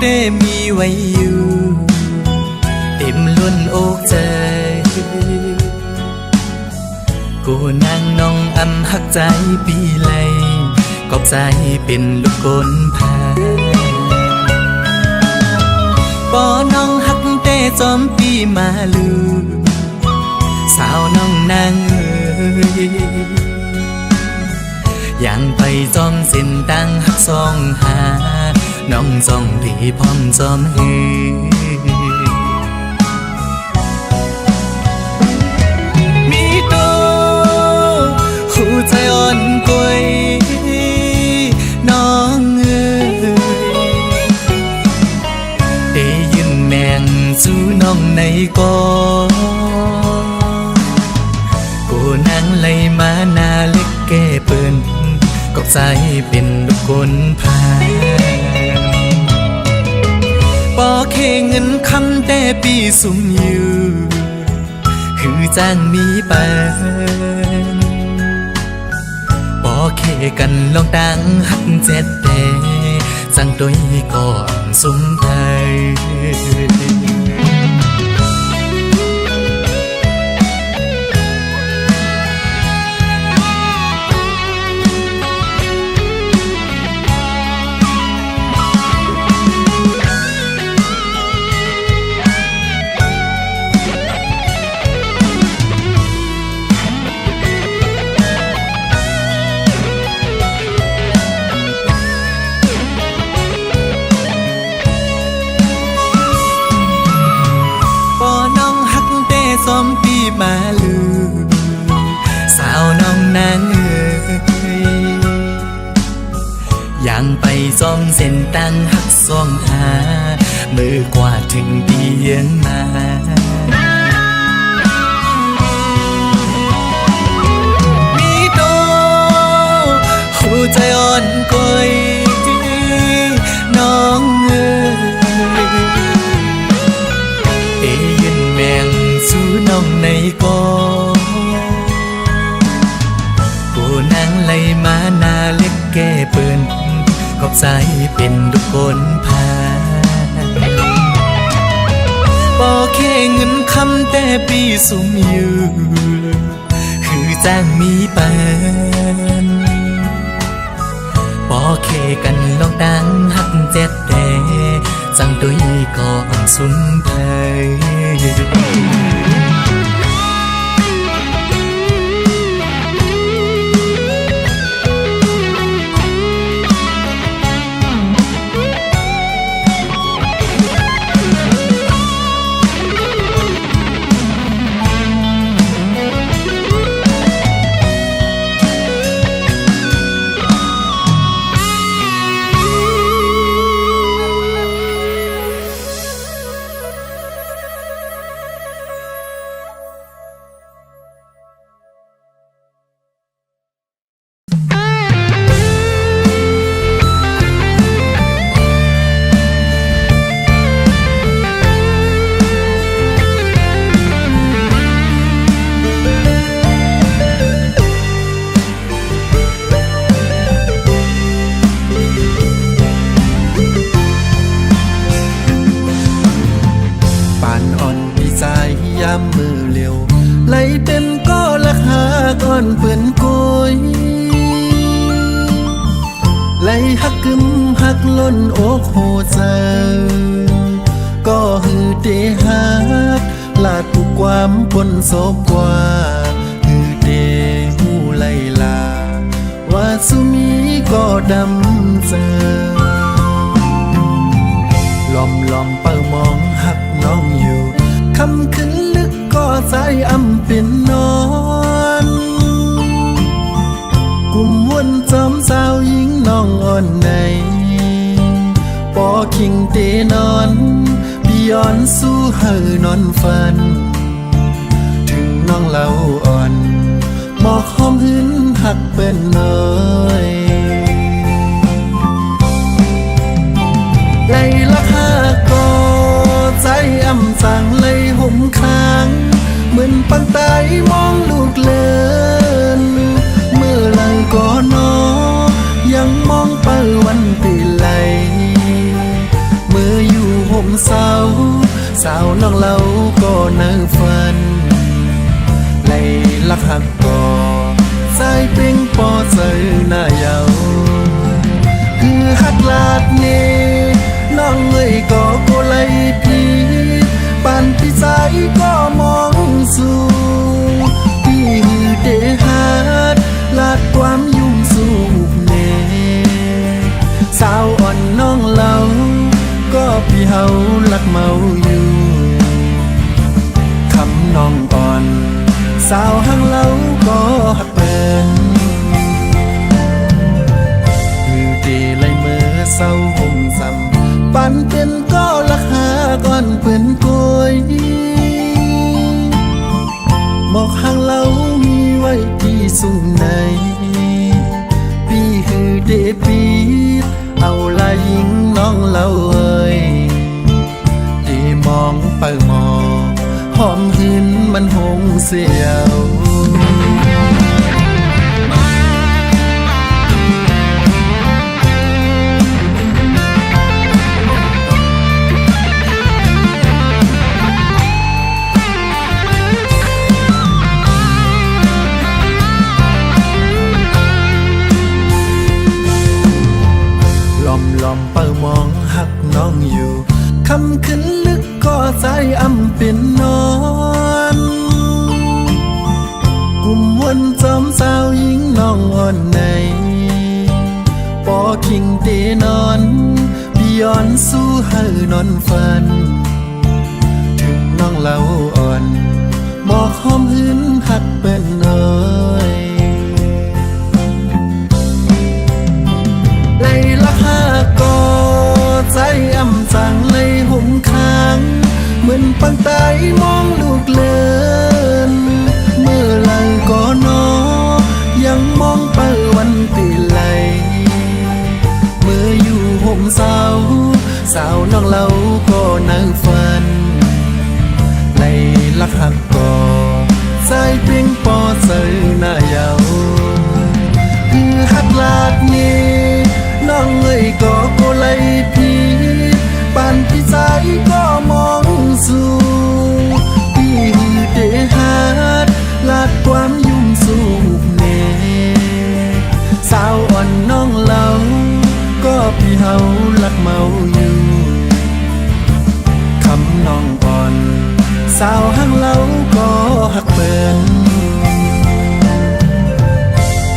แต่มีไว้อยู่เต็มล้นอกใจกูนางน้องอำหักใจปีไลกอบใจเป็นลูกกลพาปอน้องหักแต่จอมปีมาลือสาวน้องนางเอ๋ยยังไปจอมเส้นตังหักซองหาน้องจองที่พร้อมจอมหือมีโตหูใจอ่อนกวยน้องเอ๋ยได้ยินแมงสู้น้องในกอกูนั่งไล่มาหน้าเล็กแก่เปิ้นกอบใจเป็นลูกคนพาปอเคเงินคำแต่ปีสุ่มอยู่คือจ้างมีปานปอเคกันลองตังหักเจ็ดแต่สั่งตัวก่อนสุ่มไปซ้อมปีมาลือสาวน้องนางเอ๋ยยังไปซ้อมเส้นตังหักซ้อมหามือกว่าถึงเตียงมามีโตหัวใจอ่อนกวยน้องเอ๋ยแมงสู้น้องในกอกูนั่งไล่มาหน้าเล็กแก่เปิ้นกอบใจเป็นลูกคนพาปอเคเงินคำแต่ปีสุ่มอยู่คือจ้างมีปานปอเคกันลองดังหักเจ็ดแต่จังตุยก่อนสุ่มเพยมือเร็วไหลเต็มก็ลักหาก่อนเปื่อนกุยไหลหักกึมหักล้นอกโหใจก็หือเตหักลาดผู้ความปนศพกว่าหือเตหูไลลาว่าสุมีก็ดำเจอลอมเป้ามองหักน้องอยู่คำขึ้นลึกก็ใจอำเป็นนอนกุมวนจอมสาวหญิงน้องอ่อนในปอคิงเตนอนบิยอนสู้เฮอนอนฝันถึงน้องเล่าอ่อนหมอกหอมหืนหักเป็นน้อยไล่ละหาก็ใจอำสั่งเลยห่มค้างเหมือนปังตายมองลูกเลินเมื่อไรก็นอยังมองเปิวันปีไหลเมื่อ อหน้าเยาคือฮักลาดเนน้องเอ้ยก็โกไลพี่ปานพี่ใจก็มองสู่พี่ฮือเดฮาดลาดความยุ่งสู่เนสาวอ่อนน้องเล่าก็พี่เฮาลักเมาอยู่คำน้องอ่อนสาวหังเล่าก็หักเปิ้นคือเดไลเมื่อเศร้าห่มซ้ำปันเป็นก็ลักหาก่อนเปิ้นกยหมอกหังเล่ามีไว้ที่สุ่มในพี่คือเดปีดเอาลายยิงน้องเล่าเอ้ยดีมองเปิมองหอมหินมันหงเสียวลอมเปิมองหักน้องอยู่คำขึ้นลึกก็ใจอำเป็นนอนกุมวนจอมสาวหญิงน้องอ่อนในปอคิงเตนอนพี่ย้อนสู้เฮานอนฝันถึงน้องเล่าอ่อนบอกหอมหืนหักเป็นเอ้ยไล่ละหาก็ใจอำจังเลยหุ่มค้างเหมือนปังไตมองลูกเลินเมื่อไหลก็นอยังมองไปวันตีไหลเมื่ออยู่ห่มสาวน้องเล่าก็นั่งฝันไล่ละหักก็ใจเพียงปอเจอหน้าเยาคือหักลาดนี้น้องเอ้ยก็โกไลพี่ปานพี่ใจก็มองสู่พี่ฮือเดฮาดลาดความยุ่งสู่เนสาวอ่อนน้องเล่าก็พี่เฮาลักเมาอยู่คำน้องอ่อนสาวหังเล่าก็หักเปิ้น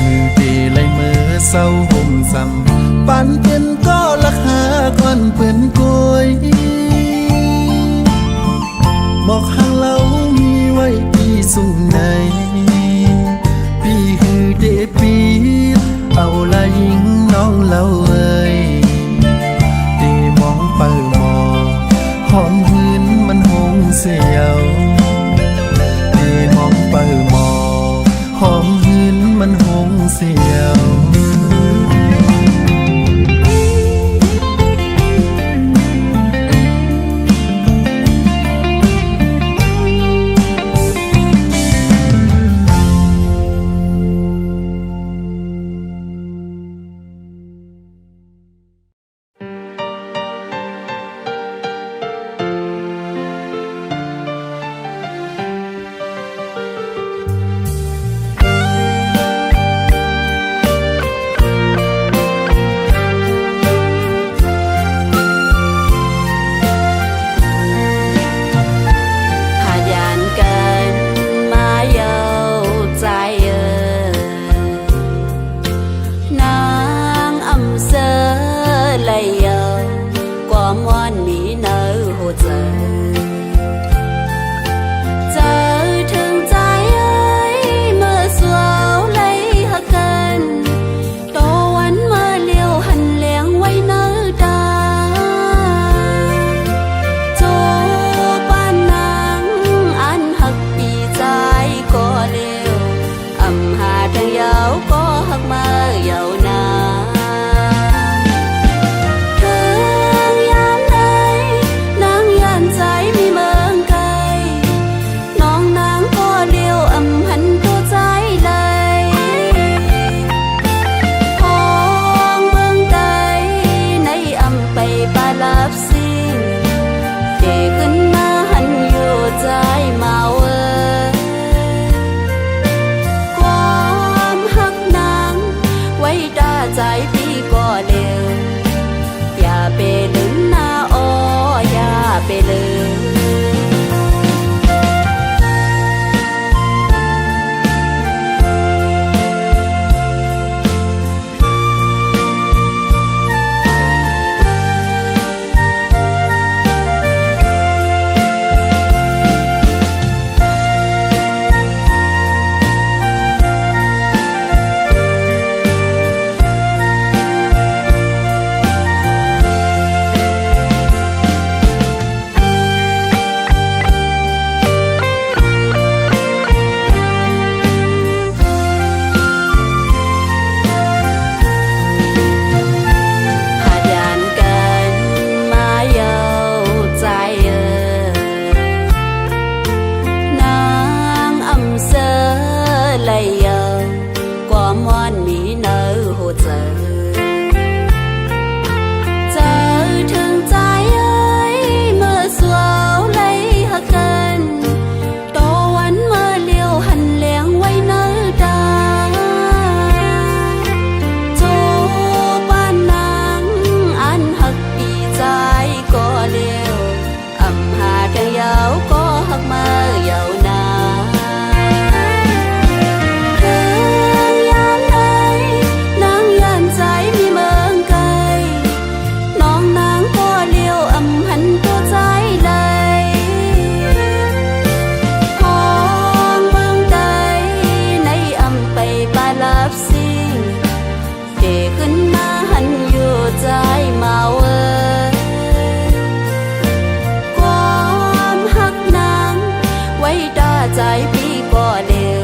มือเดไลเมื่อเศร้าห่มซ้ำปันเป็นก็ลักหาก่อนเปิ้นกยบอกหังเล่ามีไว้ที่สุ่มในพี่คือเดปีดเอาลายยิงน้องเล่าเอ้ยเดมองเปิมองหอมหืนมันหงเสียวเดมองเปิมองหอมหืนมันหงเสียว ใจพี่ก็เร็วอย่าไปลืมนะโอ้อย่าไปลืมใจพี่ก็เร็ว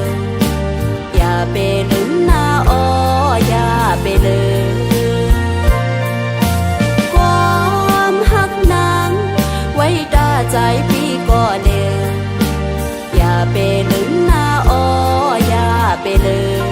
อย่าไปลืมนะโอ้อย่าไปลืมความหักนั้นไว้ตาใจพี่ก็เร็วอย่าไปลืมนะโอ้อย่าไปลืม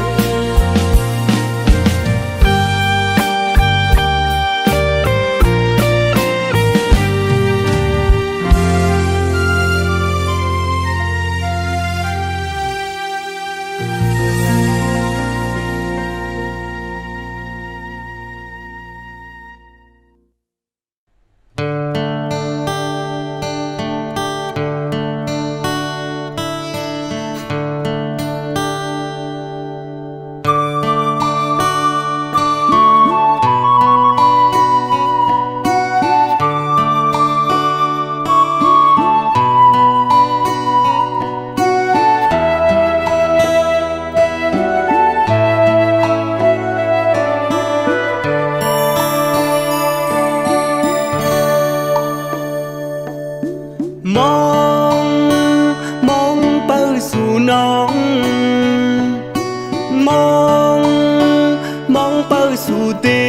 มองเป้าสู่ตี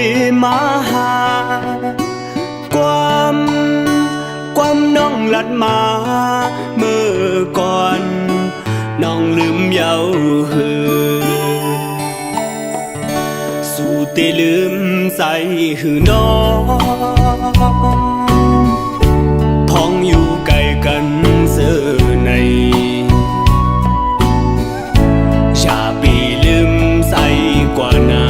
มาหาความน้องหลัดมาเมื่อก่อนน้องลืมเยาหือสู่ตีลืมใส่หือน้องท้องอยู่ไกลกันเสื้อในชาปีลืมใส่กว่านา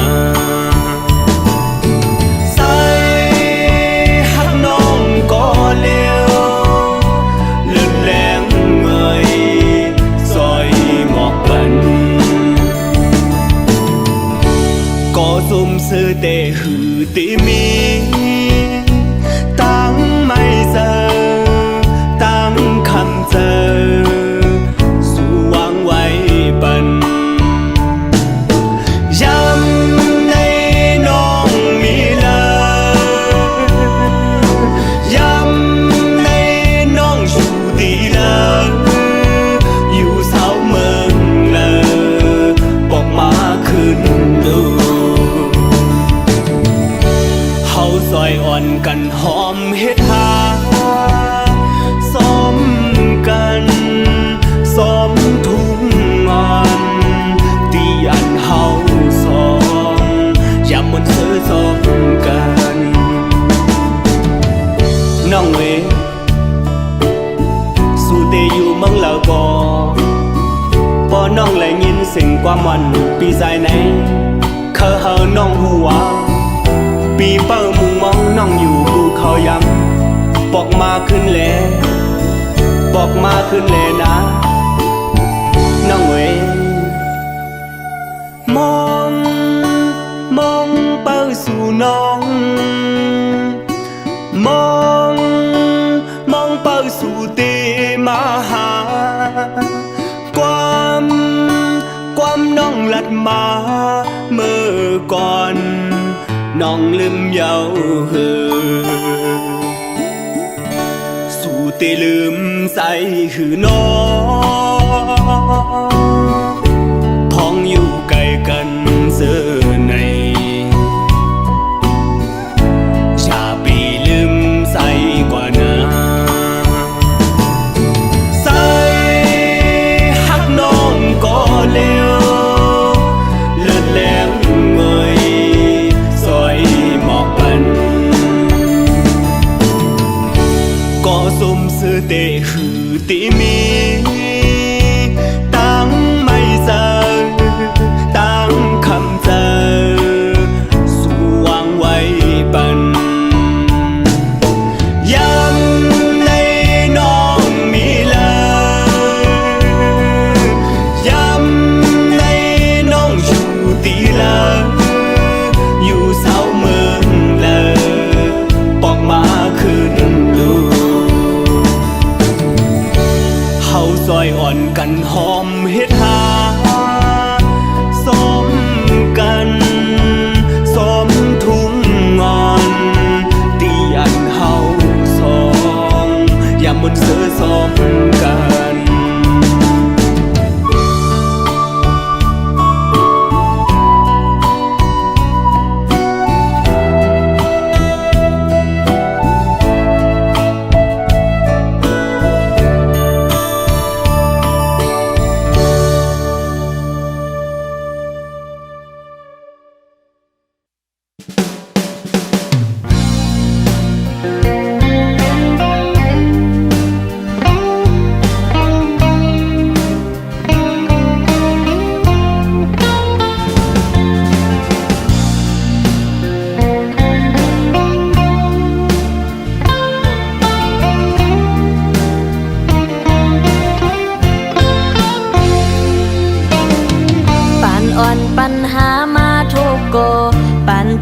ใส่หักน้องก็เลี้ยวเลื่อนแรงเงยซอยหมอกบันก็ซุ่มซื้อแต่หือตีมีตั้งไม่เจอตั้งคำเจอสู่วางไว้ปันย้ำในน้องมีเลยย้ำในน้องสู่ดีเลยอยู่เสาเมืองเลยบอกมาขึ้นดูเฮาซอยอ่อนกันหอมเฮ็ดหาซ้อมกันซ้อมทุ่งงอนตีอันเฮาซ้อมอย่ามันเสือซ้อมกันน้องเวสู่เตอยู่เมืองลาวบ่พอน้องแลยินเสียงความมันปีใจไหนเคยเฮาน้องหัว บอกมาขึ้นแล้วบอกมาขึ้นแล้วนะน้องเอ๋ยมองมองเป้าสู่น้องมองมองเป้าสู่ตีมาหาความน้องหลัดมาเมื่อก่อนน้องลืมเยาเหือสู่ตีลืมใส่หือน้องพ้องอยู่ไกลกันเสื้อในชาปีลืมใส่กว่านาใส่ฮักน้องก็เร็วเลือดแหลมเงยซอยหมอกปันก็สมสื่อเตะคือตีมีตั้งไม่เจอตั้งคำเจอสู่วางไว้ปันย้ำในน้องมีเลยย้ำในน้องอยู่ตีเลยอยู่เสาเมืองเลยปอกมาขึ้นลูเฮาซอยอ่อนกันหอมเฮ็ดหาสมกันสมทุ่งงอนตีอันเฮาสองอย่าหมดเสือสมกัน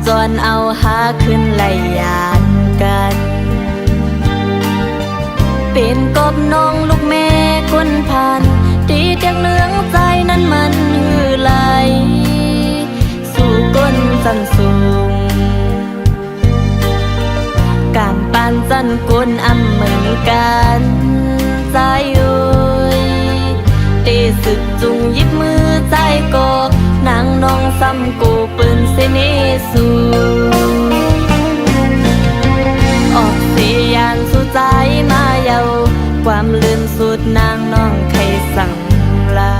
จนเอาหาขึ้นไล่ยานกันเป็นกบน้องลูกแม่คนพันตีจากเนื้องใจนั้นมันหือไหลสู่ก้นสันสูงการปานสันก้นอำเหมือนกันใจอุ้ยตีสึกจุงยิบมือใจกอกนางน้องซ้ำกูปืนเสนสูออกเสียานสู่ใจมาเยาความลืมสุดนางน้องใครสั่งลา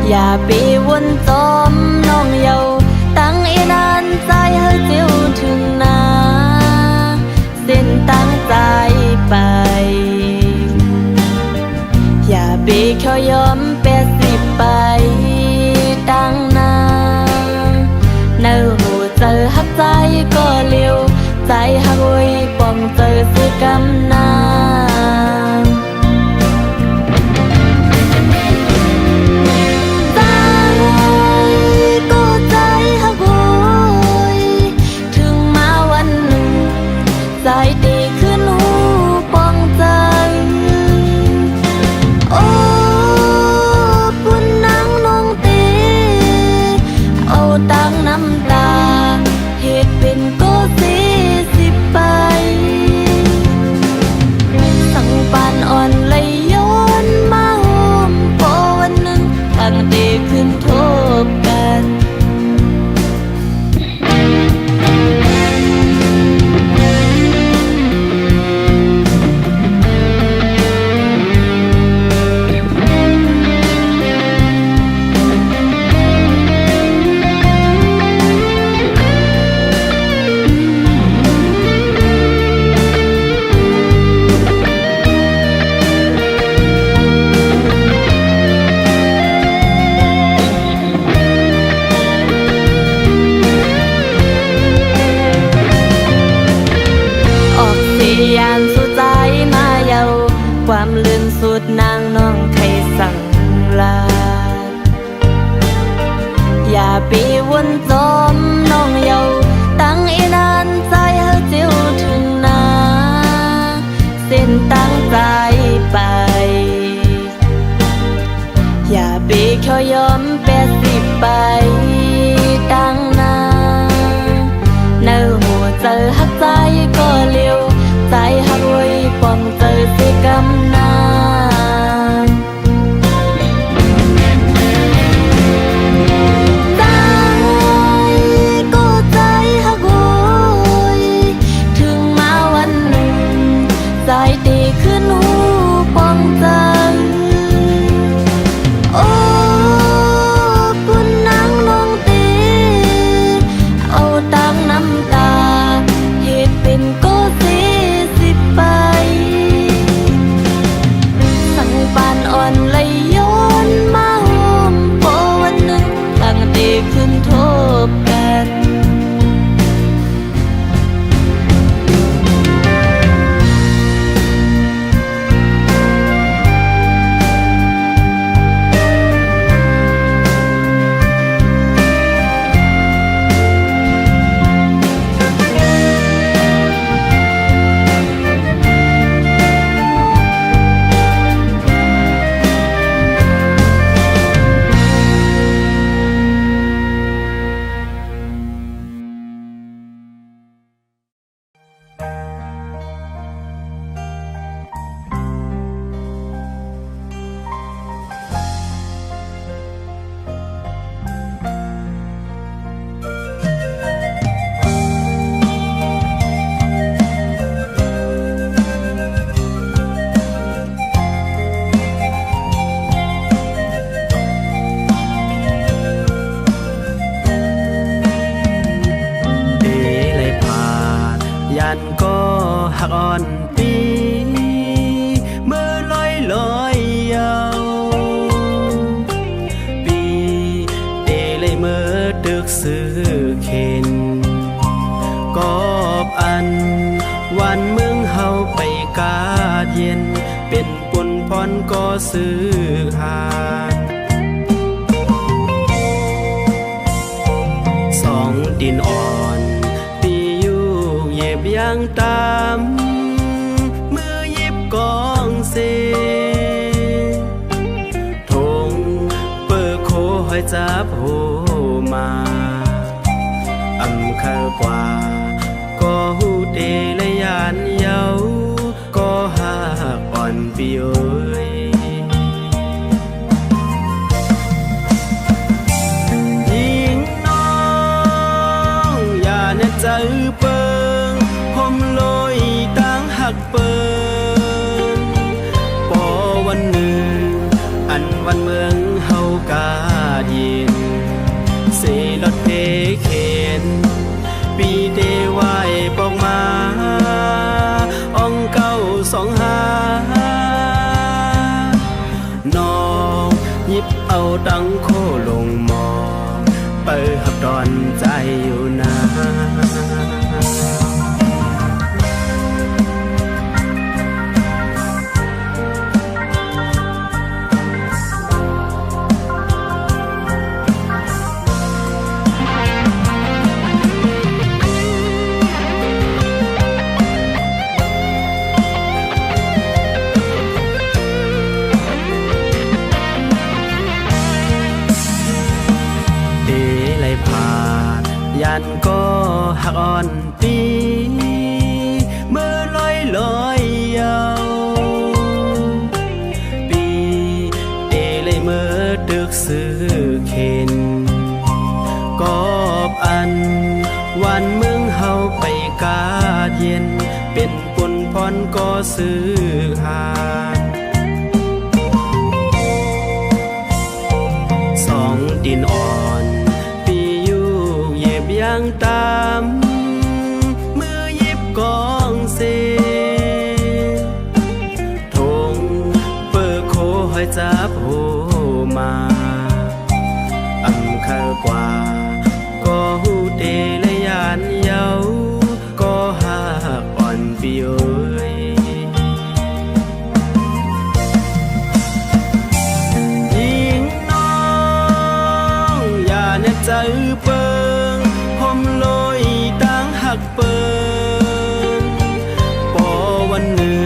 อย่าไปวนจมน้องเยาตั้งอีนานใจให้เจียวถึงนาเส้นตั้งใจไปอย่าไปแค่ยอมแปดสิบไปตั้งนาเนื้อหูเจอหักใจก็เลี้ยวใจหักไว้ป้องเจอซื้อกำนาใจก็ใจหักไว้ถึงมาวันหนึ่งใจตีขึ้นหูป้องใจโอ้ปุ่นนางน้องตีเอาตั้งน้ำตาเหตุเป็นก็40 ไปสั่งปานอ่อนเลยย้อนมาโฮมพอวันหนึ่งตั้งตีขึ้นทบกัน ปีวนจอมน้องเยาตั้งอีนานใจเฮาเจียวถึงนาเส้นตั้งใจไปอย่าปีเขายอม80ไปตั้งนาเนื้อหัวเจอหักใจก็เลี้ยวใจหักไว้ป้องเจอสิกำนาใจตีขึ้นหูปองใจโอ้ปุ่นนางน้องตีเอาตังน้ำตาเหตุเป็นก็40ไปสั่งปานอ่อนเลยย้อนมาโฮมพอวันหนึ่งตั้งตีขึ้นทบกันยันก็หักอ่อนปีเมื่อลอยยาวปีเดเลยเมื่อตึกซื้อเข็นกอบอันวันเมืองเฮาไปกาดเย็นเป็นปนพรก็ซื้อหาสองดินอ่อนยังตามมือยิบกองเซทงเปิดโคหอยจับโหมาอำคากว่าก็หูเดและยานเยาก็หากอ่อนปีเอ้ยยิงน้องอย่าเน็ตใจเปิลอยตั้งหักเปินปอวันหนึ่งอันวันเมืองเฮากาเย็นเสลดเพเข็นปีเดวายปอกมาอ่องเก้า25น้องยิบเอาดังโคลงมอเปิดหับดอนใจอยู่นะยันก็หักอ่อนปีเมื่อลอยยาวปีเดเลยเมื่อตึกซื้อเข็นกอบอันวันเมืองเฮาไปกาดเย็นเป็นปนพรก็ซื้อหาสองดินอ่อนยังตามมือยิบกองเซทงเปิดโคหอยจับโหมาอำคากว่าก็หูเดและยานเยาก็หากอ่อนปีเอ้ยยิงน้องอย่าเน็ตใจ เปิงหอมลอยตั้งหักเปิงปอวันหนึ่ง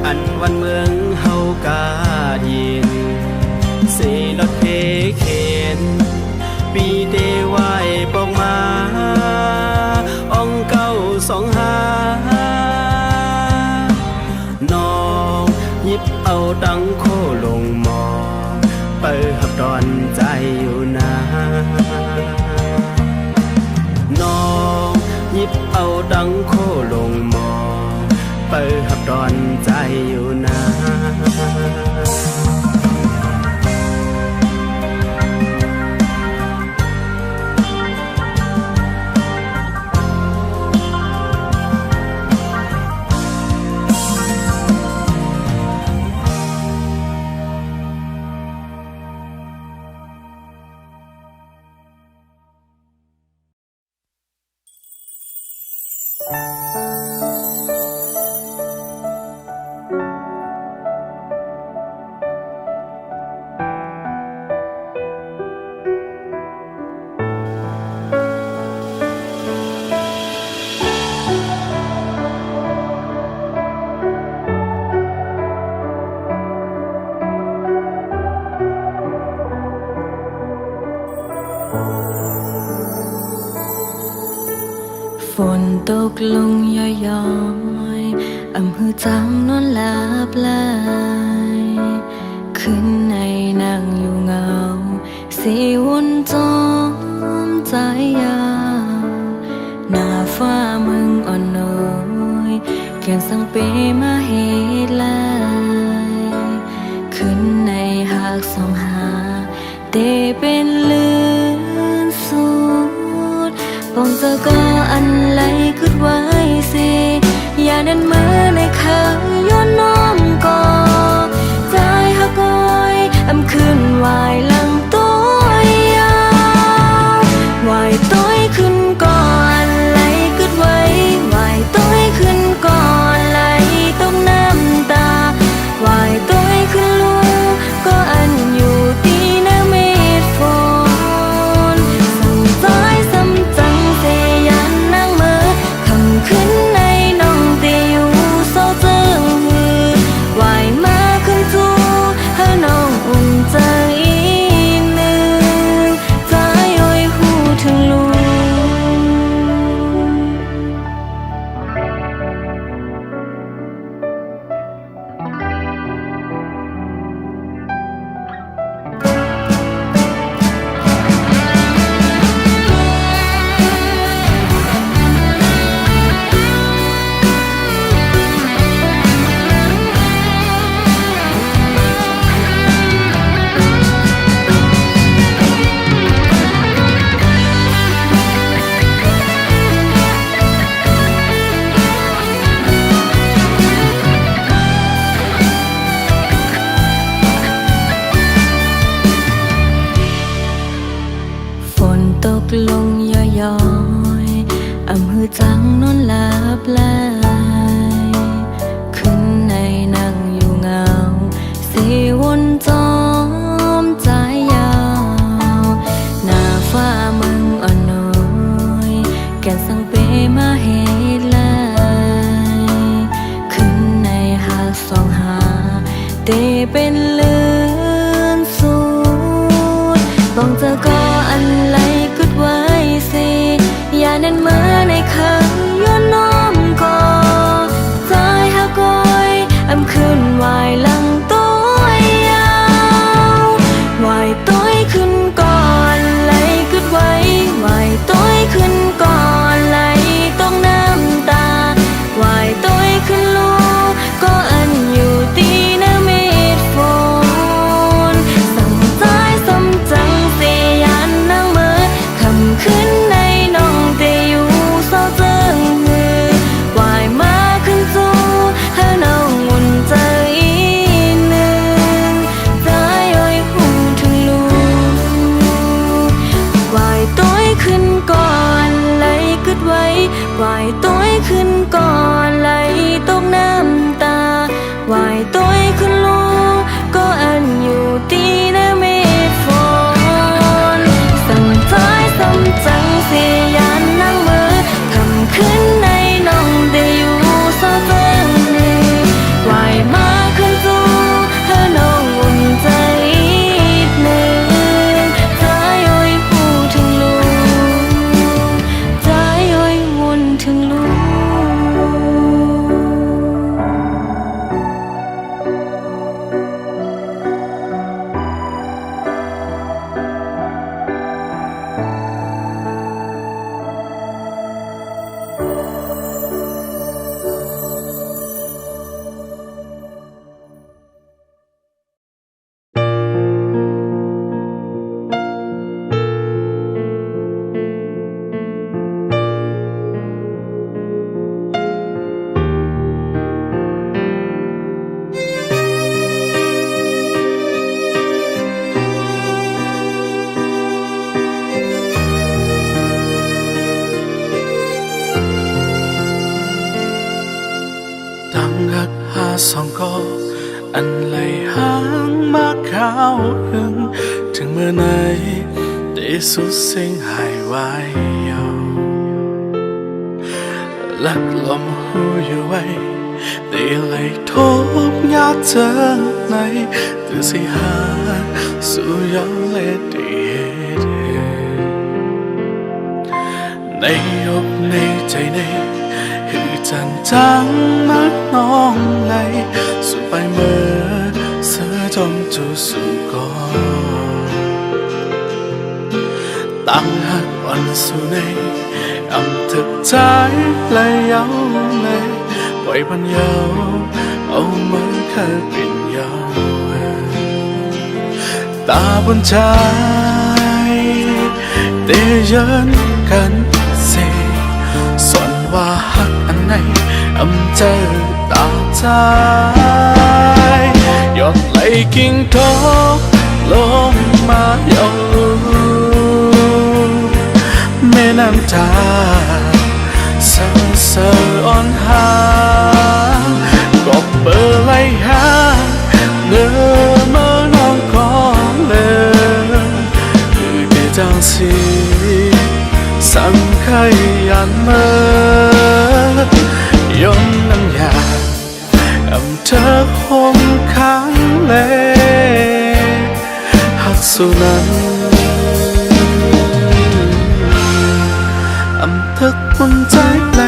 อันวันเมืองเฮากายินเสลดเพเข็นปีเดวายปอกมาอ่องเก้าสองหาน้องหยิบเอาดังโคลงหมอเปิดหับดอนใจอยู่นะน้องหยิบเอาดังโคลงหมอเปิดหับดอนใจอยู่นะ ฝนตกลงย้อยๆอำหือจำนอนหลับไหลขึ้นในนั่งอยู่เงาสีวนจอมใจยาวหน้าฟ้ามึงอ่อนน้อยแก้มสังเปมาเหตุลายขึ้นในหากสองหาเตเป็นลื่นสุดปองเจอก็อันไหลขึ้นไว้สิอย่าเดินมือในข้างย้อนน้อมก่อใจหักก้อยอำขึ้นวายหลังตัวยาววายต้อยขึ้นก่อนไหลขึ้นไว้วายต้อยขึ้นก่อนไหลต้องน้ำตาวายต้อยขึ้นลูกก็อันอยู่ตีหน้าเม็ดฝนสั่งซ้ายซ้ำจังเสยันนั่งมือคำขึ้นในน้องเตีอยู่โซเจิงหือวายมาขึ้นจูให้น้องอุ่นใจหนึ่งใจอ้อยหูถึงลูก ฝนตกลงย้อยๆอำหือจังนอนหลับไหลขึ้นในนั่งอยู่เงาสีวนจอมใจยาวหน้าฟ้ามึงอ่อนน้อยแก่นสังเปมาเหตุลายขึ้นในหากสองหาเตเป็นลื่นสุดบองเจอก็อันไหลกึดไว้สิอย่าเน้นมือในข้างย้อนน้อมก่อใจหักก้อยอำขึ้นวายหลังตัวยาววายต้อยขึ้นก่อนไหลกึดไว้วายต้อยขึ้นก่อนไหลต้องน้ำตาวายต้อยขึ้นลูกก็อันอยู่ตีหน้าเม็ดฝน เสียยันนั่งมือคำขึ้นในน้องได้อยู่เศร้าเจอนี่ไหวมาขึ้นสู่เธอน้องอุ่นใจหนึ่งใจโอ้ยหูถึงลูใจโอ้ยวุ่นถึงลู สองก็อันไหลหางมาข้าวหึงถึงเมื่อไหนได้สุดสิ่งหายไว้ยาวลักลมหูอยู่ไว้ได้เลยทบยาเจอในตื่นสิหาสู่ยองเลดีในอกในใจในคือจันจังมักน้องไหลสู่ไปเมื่อเสือจมจูสู่ก่อนตั้งหักวันสู่ในอำถึกใจเลยเย้าเลยปล่อยพันเย้าเอามือเคยเป็นเย้าตาบนใจเตยเยินกันเสส่วนว่าหักอันไหนอำเจอตาใจหยดไหลกิ่งทองลงมาเย้าแม่น้ำตาเศร้าเศร้าอ่อนหากบเบอร์ไล่หาเนื้อเมื่อน้องขอเลยคือได้จังสีสังไขยันเมื่อยนน้ำยาอำเธอคมค้างเลยหักสุนันอำทึกบนใจไหล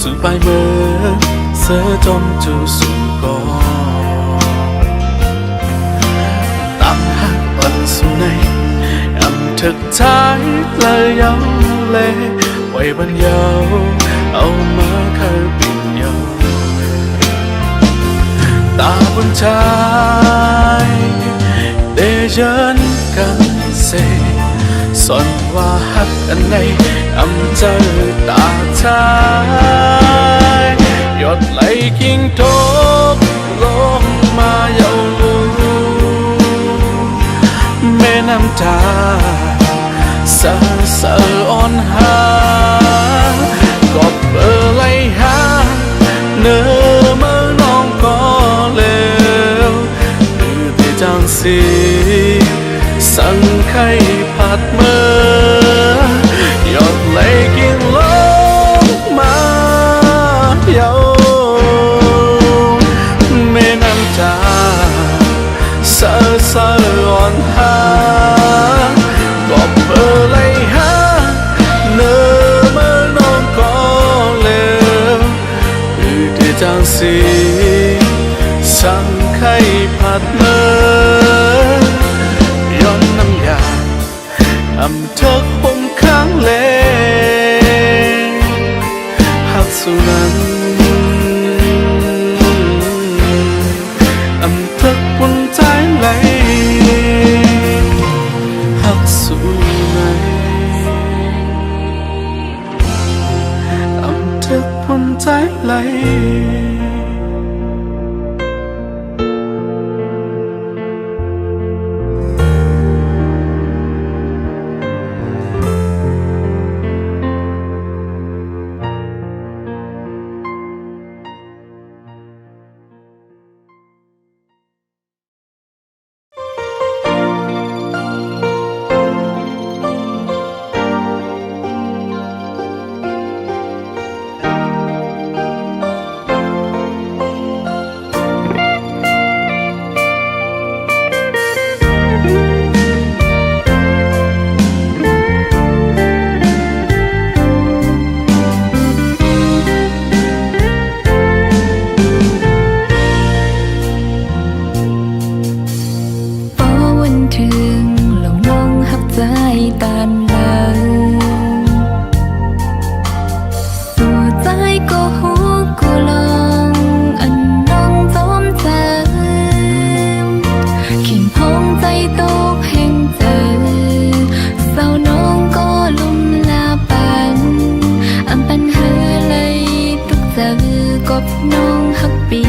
สู่ไปเมื่อเสือจมจูสู่ก่อนตั้งหักอ่อนสู่ในอำถึกใจเลยเย้าเลยไว้บรรเยาเอามาเคยปิ่นเย้าตาบนใจเดเยินกันเสสอนว่าหักอันไหนอำเจอตาชายหยดไหลกิ่งทบลงมาเย้าลูแม่น้ำตาเศร้าเศร้าอ่อนหากบเบอร์ไล่หาเนื้อเมื่อน้องก็เลวคือที่จังสีสังไขผัดเมื่อยอดไหลกิ่งลงมาเย้าแม่น้ำตาเศร้าเศร้าอ่อนหากบเบอร์ไล่หาเนื้อเมื่อน้องก็เลวคือที่จังสีสังไขผัดเมื่อน้ำยาอำเธอคมค้างเลหักสุนันอำเธอบนใจไหลหักสุนัน ใจไหลพอวันถึงลงน้องหับใจตานเลิสู่ใจก็หูก็ลองอันน้องจอมเจอขิงพองใจตกแห่งเจอเศร้าน้องก็ลุ่มลาปันอันปันเฮอเลยตุกเจอกบน้องหักปี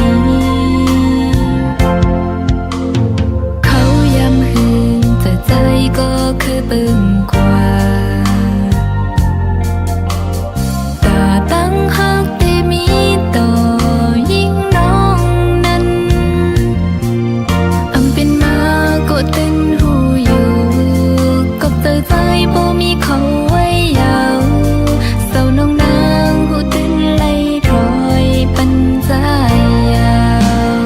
เขายำหืนแต่ใจก็คือปึงกว่าตาตั้งหักแต่มีต่อยิ่งน้องนั้นอำเป็นมาก็ตึงหูอยู่กับเตอใจบ่มีเขาไว้ยาวเศร้าน้องนางหูตึงไหลถอยปันใจยาว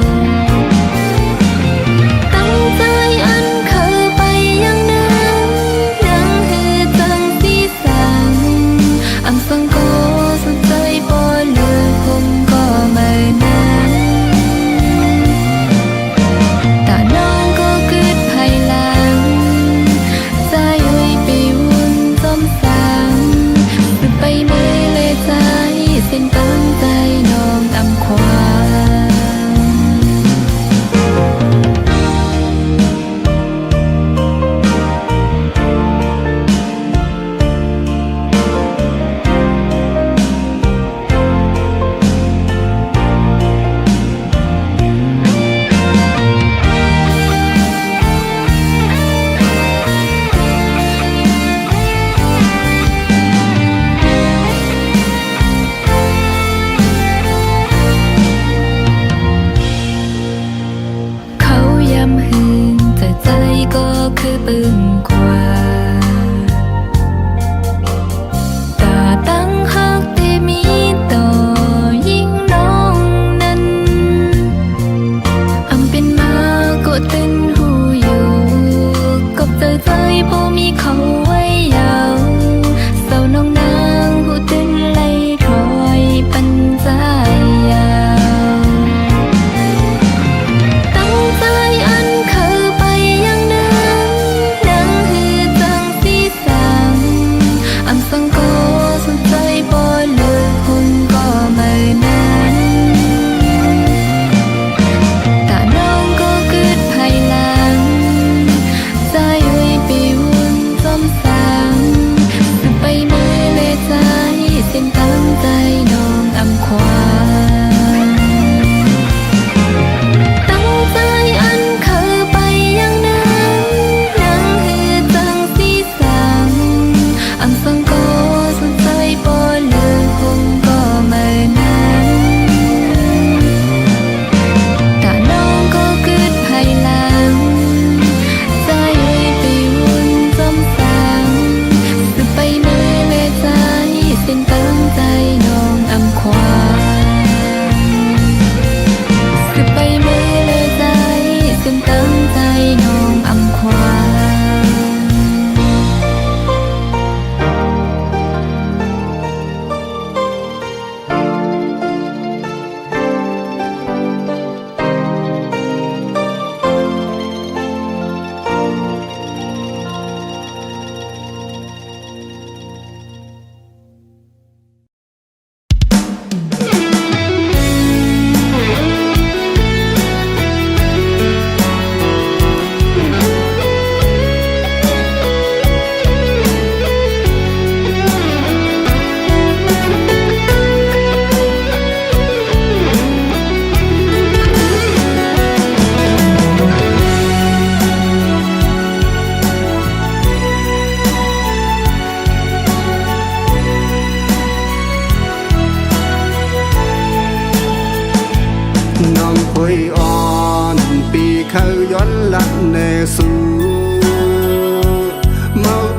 ตั้งใจอันเคยไปยังนั้นยังหือจังสีสังอำสังก็สุดใจบ่เหลือคงก็ไม่นั้นแต่น้องก็เกิดภายหลังใจไว้ไปวุ่นจอม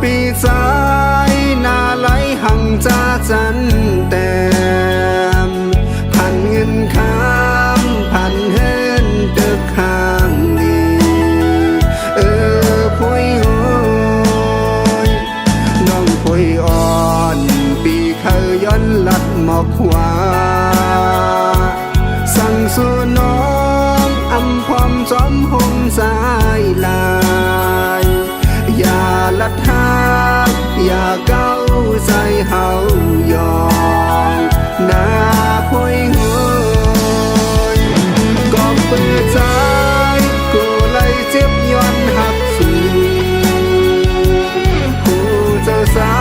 ปีสายหน้าไหลหังจ้าจันแต้มพันเงินค้ามพันเห็นตึกข้างดีพุยโอยน้องพุยอ่อนปีเคยย้อนลัดหมอกหัวสั่งสู่น้องอำความจอมหงสายลายอย่าลัดทางอย่าเก้าใจเฮายองนาพุยโอยก็เปิดใจกูเลยเจ็บย้อนหักสูผู้เจ้าสา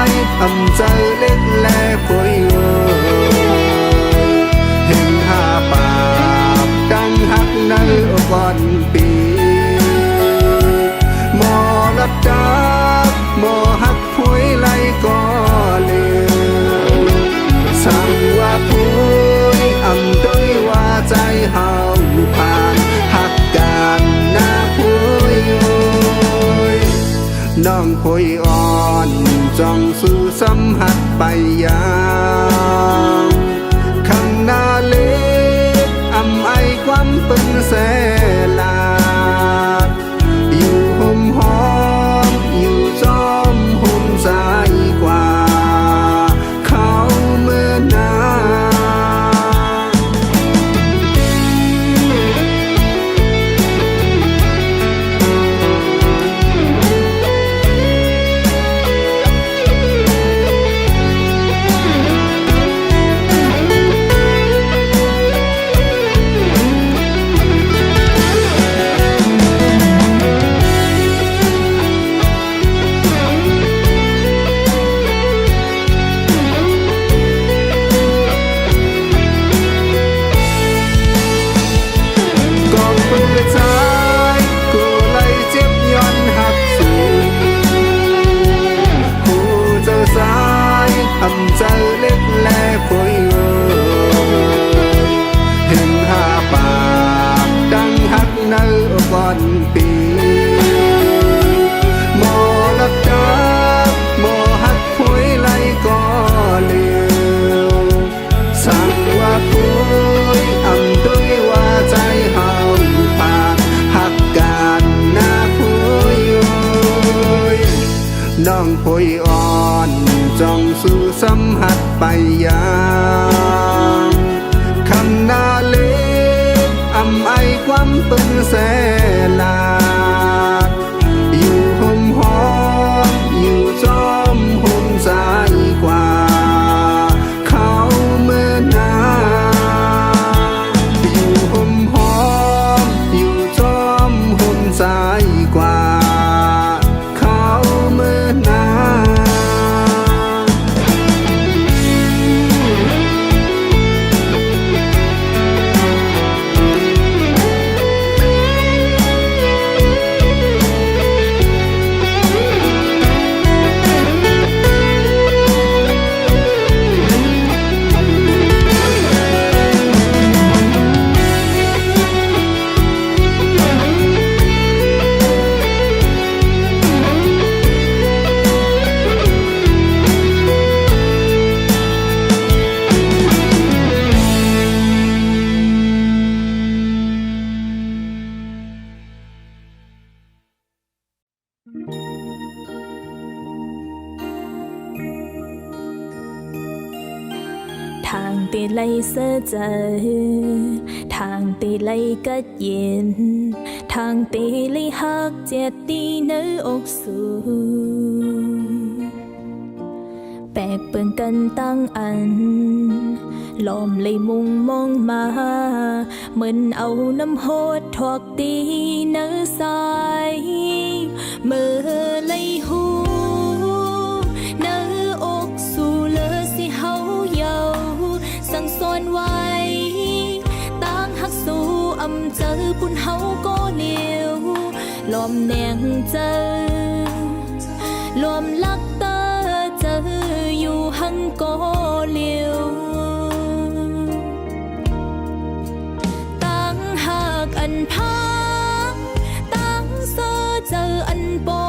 ยอำใจเล็กแลพุยโอยเห็นหาปากดังหักในก่อนปีหมอลับจักหมอหักพุยไหลก็เร็วสั่งว่าพุยอำด้วยว่าใจเฮาผ่านหักกันนาพุยโอยน้องพุยอ่อนจ้องสู่สัมผัสไปยังข้างหน้าเล็กอำไอความเป็นแสลาอยู่ห่มหอมอยู่จอมห่มสายกว่าเขาเมื่อนา สัมผัสไปยังคำหน้าเล็กอำไอความเป็นแสลาดอยู่ห่มหอมอยู่จอมห่มสายกว่าเขาเมื่อนาอยู่ห่มหอมอยู่จอมห่มสายกว่าเขาเมื่อนาThang tê lây sơ giờ Thang tê lây cất yên Thang tê lây hát chết đi nơi ốc xu Bẹc bừng cân tăng ăn Lòm lây mung mong mà Mình âu nâm hốt thuộc đi nơi sai Mơ lây hú nơi ốc xu lơ si hấu dầu Sang sonไว้ตั้งหักสู้อำเจอปุ่นเฮาก็เลี้ยวลอมแนงเจอลอมลักเตอเจออยู่หังก็เลี้ยวตั้งหักอันพักตั้งเซอเจออันปอ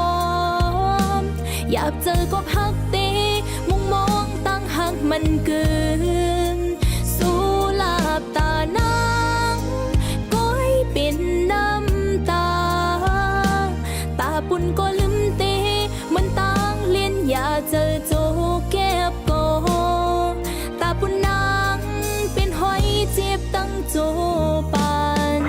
ม อยากเจอก็พักตีมุงมองตั้งหักมันเกินสู้หลับตานางก้อยเป็นน้ำตาตาปุ่นก็ลืมตีมันตั้งเลียนอย่าเจอโจเก็บก็ตาปุ่นนางเป็นหอยเจ็บตั้งโจปาน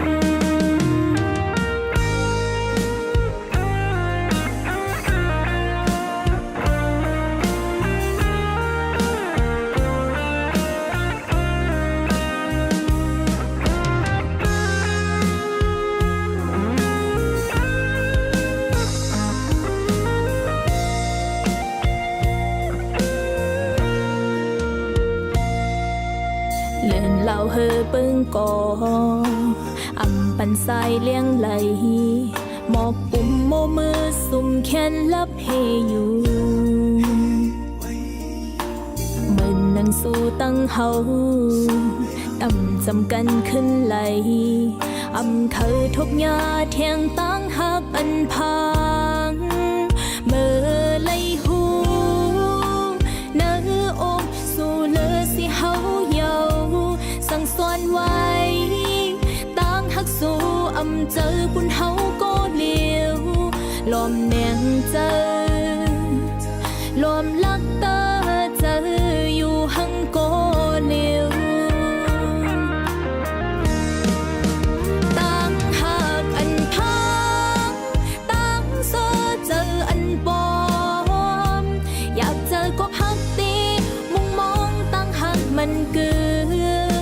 เล่นเหล่าเฮอปึ้งกออำปันสายเลี้ยงไหลหมอบปุ่มโมมือสุ่มแขนลับเฮอยู่เหมือนนังสู้ตั้งเฮาต่ำจำกันขึ้นไหลอำเคยทุกยาเทียงตั้งหักอันพังเมื่อไหลหูเนื้ออกสู่เลือสิเฮาเยาสั่งสอนไว้ตั้งหักสู่อำเจอบุญเฮาก็เลี้ยวลอมแนงเจอลอมลักตาเจออยู่หังก็เลี้ยวตั้งหักอันพังตั้งเสื้อเจออันปอมอยากเจอก็พักตีมุงมองตั้งหักมันเกิ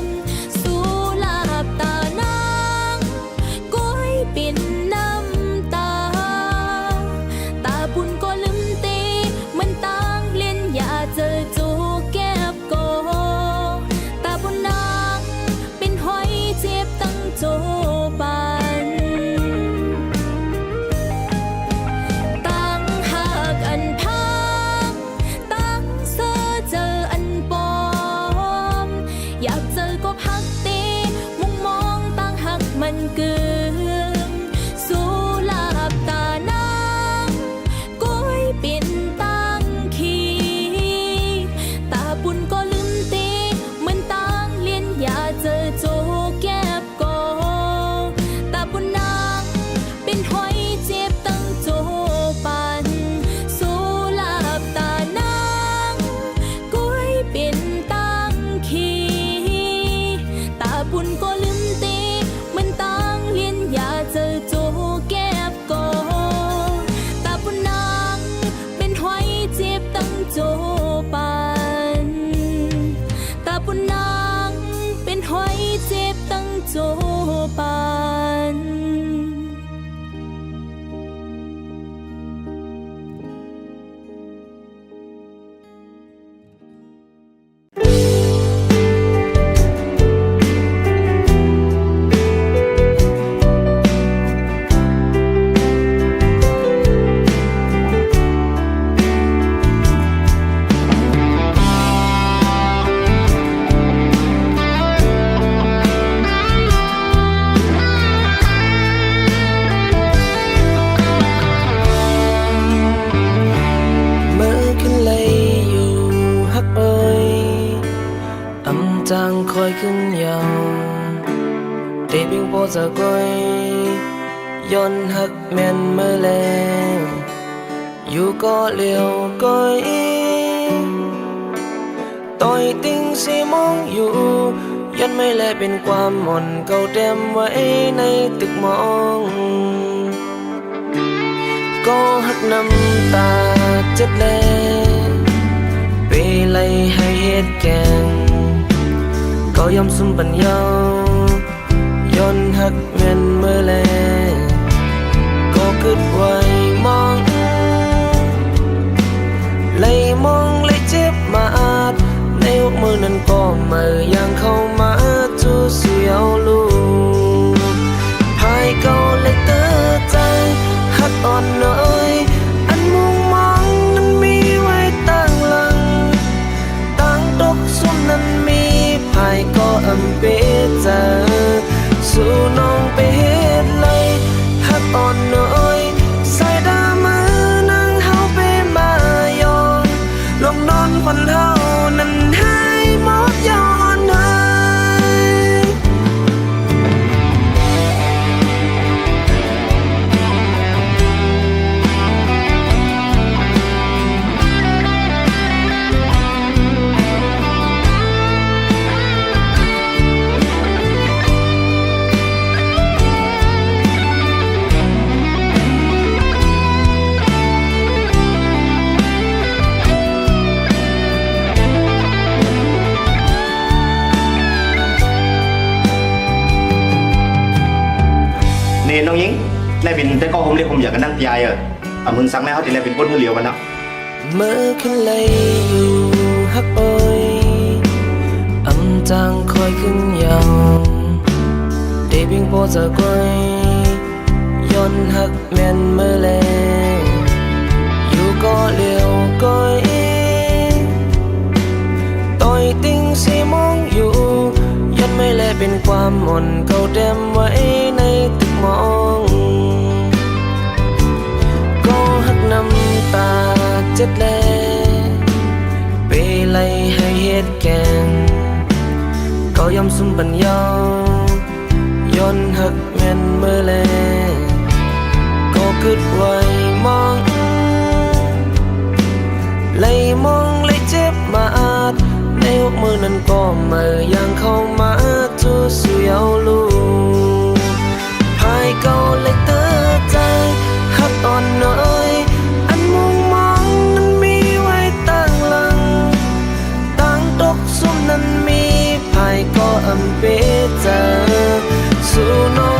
นสู้หลับตานางก้อยเป็นน้ำตาตาบุญก็ลืมตีมันตั้งเลียนอย่าเจอโจแก็บก็ตาบุญนางเป็นหอยเจ็บตั้งโจปานตั้งหักอันพังตั้งเสื้อเจออันปอมอยากเจอก็พักตีมุงมองตั้งหักมันเกินสู้หลับตานางก้อยเป็นตั้งขีตาปุ่นก็ลืมตีมันตั้งเลียนอย่าเจอโจแก็บก็ตาปุ่นนางเป็นหอยเจ็บตั้งโจปันสู้หลับตานางก้อยเป็นตั้งขีตาปุ่นก็ลืมตีมันตั้งเลียนอย่าเจอโจแก็บก็ตาปุ่นนางเป็นหอยเจ็บตั้งโจปันตาปุ่นนางเป็นหอยเจ็บตั้งโจปัน giang khói khưng nhau để bình bộ giờ quay yon hắc men mơ lên dù có liều coi tôi tình si mong dùยันไม่แลเป็นความหม่นเก่าแต้มไว้ในตึกมองก็หักน้ำตาเจ็ดแลไปไล่ให้เหตุแกงก็ยอมสุ่มปัญญาย้อนหักแม่นเมื่อแลก็กึดไว้มองไล่มองไล่เจ็บมาอาจในหัวมือนั้นก็มือยังเข้ามาจูเสียวลูกภายเก่าเลยเตือนใจหักอ่อนน้อยอันมุงมองนั้นมีไว้ตั้งหลังตั้งตกสุ่มนั้นมีภายก็อำเปเจอสู่น้องไปเหตุเลยหักอ่อนน้อยใส่ น้องยิงแลบินแต่ก็ผมเรียกผมอยากกันนั่งตีไอมึงสั่งแล้วเขาที่แลบินก้นเพื่อเลียวกันนะ mơ khinh lây dù hắc ơi âm trang khói khinh nhau để bình bộ giờ quay yon hắc men mơ lệ dù có liều coi tôi tinh si mong dù yonไม่แลเป็นความหม่นเก่าเต็มไว้ในตึกมองก็หักน้ำตาเจ็ดแลไปไล่ให้เหตุแกงก็ยอมสุ่มปัญญาย้อนหักแม่นเมื่อแลก็กึดไว้มองไล่มองไล่เจ็บมาอาจในหัวมือนั้นก็มาอย่างเข้ามาทุสุยเอาลูกภายเก่าเลยเตือใจหักอ่อนน้อยอันมุงมองนั้นมีไว้ตั้งหลังตั้งตกซุ่มนั้นมีภายก็อำเปเจอสู่น้อง